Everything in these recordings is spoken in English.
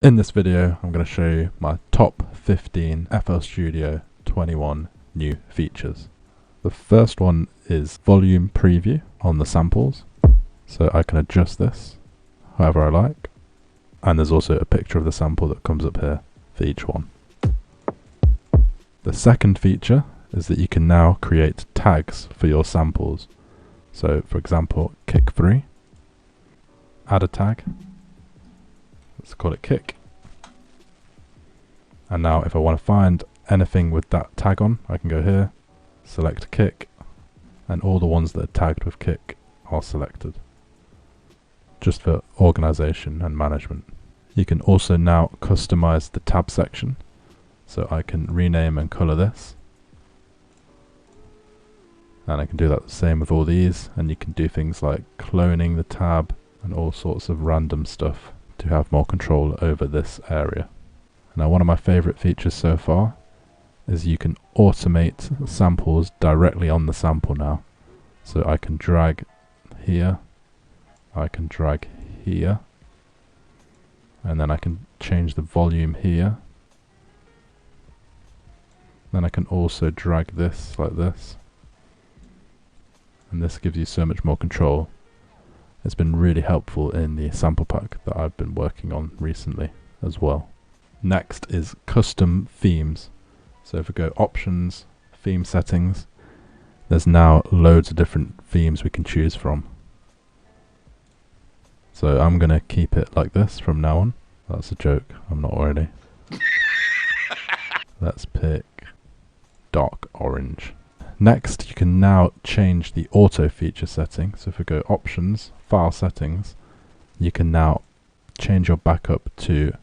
In this video, I'm going to show you my top 15 FL Studio 21 new features. The first one is volume preview on the samples, so I can adjust this however I like, and there's also a picture of the sample that comes up here for each one. The second feature is that you can now create tags for your samples. So for example, kick 3, add a tag. Let's call it kick. And now if I want to find anything with that tag on, I can go here, select kick, and all the ones that are tagged with kick are selected, just for organization and management. You can also now customize the tab section, so I can rename and color this. And I can do that the same with all these, and you can do things like cloning the tab and all sorts of random stuff to have more control over this area. Now, one of my favorite features so far is you can automate samples directly on the sample now. So I can drag here, I can drag here, and then I can change the volume here. Then I can also drag this like this, and this gives you so much more control. It's been really helpful in the sample pack that I've been working on recently as well. Next is custom themes. So if we go options, theme settings, there's now loads of different themes we can choose from. So I'm going to keep it like this from now on. That's a joke, I'm not worried. Let's pick dark orange. Next, you can now change the auto feature setting. So if we go options, file settings, you can now change your backup to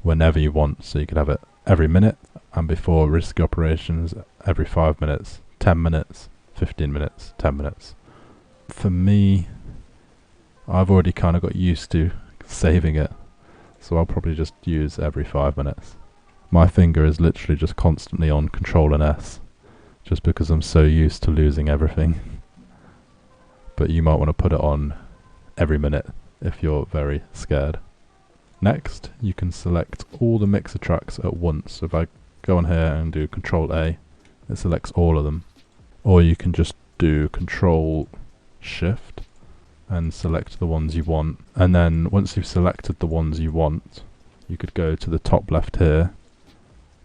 whenever you want. So you could have it every minute, and before risky operations, every 5 minutes, 10 minutes, 15 minutes, 10 minutes. For me, I've already kind of got used to saving it, so I'll probably just use every 5 minutes. My finger is literally just constantly on Control and S, just because I'm so used to losing everything. But you might want to put it on every minute if you're very scared. Next, you can select all the mixer tracks at once. So if I go on here and do Control A, it selects all of them. Or you can just do Control Shift and select the ones you want. And then once you've selected the ones you want, you could go to the top left here,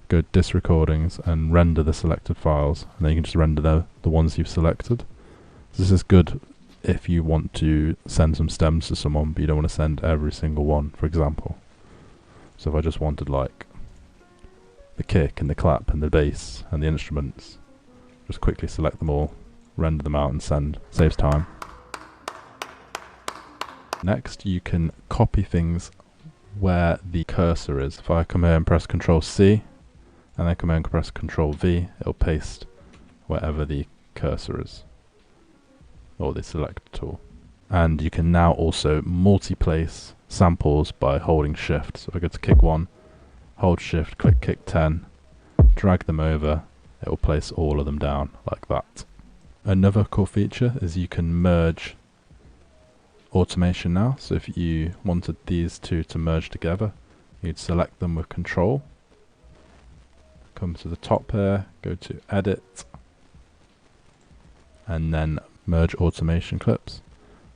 go disk recordings and render the selected files. And then you can just render the ones you've selected. This is good if you want to send some stems to someone, but you don't want to send every single one, for example. So if I just wanted like the kick and the clap and the bass and the instruments, just quickly select them all, render them out and send. Saves time. Next, you can copy things where the cursor is. If I come here and press Control C and then come here and press Control V, it'll paste wherever the cursor is, or the select tool. And you can now also multi-place samples by holding shift. So if I go to kick 1, hold shift, click kick 10, drag them over, it will place all of them down like that. Another cool feature is you can merge automation now. So if you wanted these two to merge together, you'd select them with Control, come to the top here, go to edit, and then merge automation clips.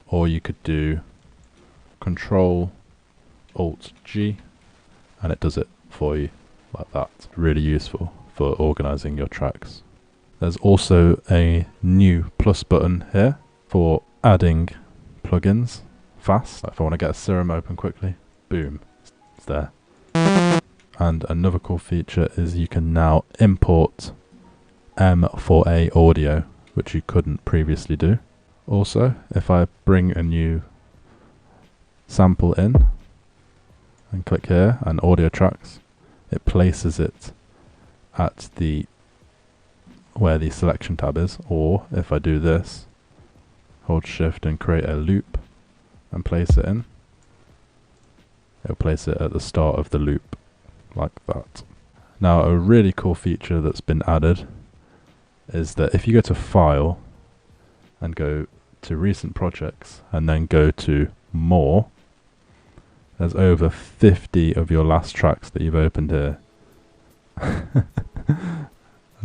Or you could do Control Alt G and it does it for you like that. It's really useful for organizing your tracks. There's also a new plus button here for adding plugins fast. If I want to get a serum open quickly, boom, it's there. And another cool feature is you can now import M4A audio, which you couldn't previously do. Also, if I bring a new sample in and click here and audio tracks, it places it at the where the selection tab is. Or if I do this, hold shift and create a loop and place it in, it'll place it at the start of the loop like that. Now, a really cool feature that's been added is that if you go to File and go to Recent Projects and then go to More, there's over 50 of your last tracks that you've opened here. I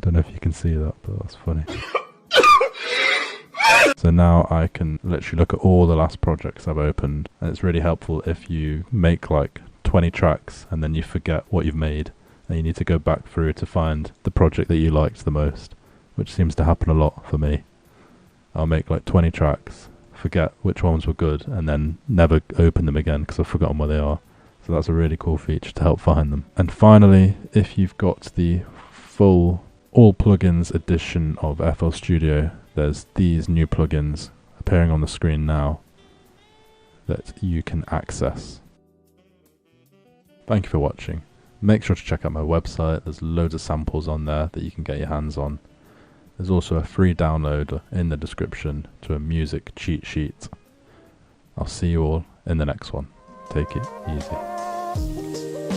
don't know if you can see that, but that's funny. So now I can literally look at all the last projects I've opened, and it's really helpful if you make like 20 tracks and then you forget what you've made and you need to go back through to find the project that you liked the most, which seems to happen a lot for me. I'll make like 20 tracks, forget which ones were good, and then never open them again because I've forgotten where they are. So that's a really cool feature to help find them. And finally, if you've got the full all plugins edition of FL Studio, there's these new plugins appearing on the screen now that you can access. Thank you for watching. Make sure to check out my website. There's loads of samples on there that you can get your hands on. There's also a free download in the description to a music cheat sheet. I'll see you all in the next one. Take it easy.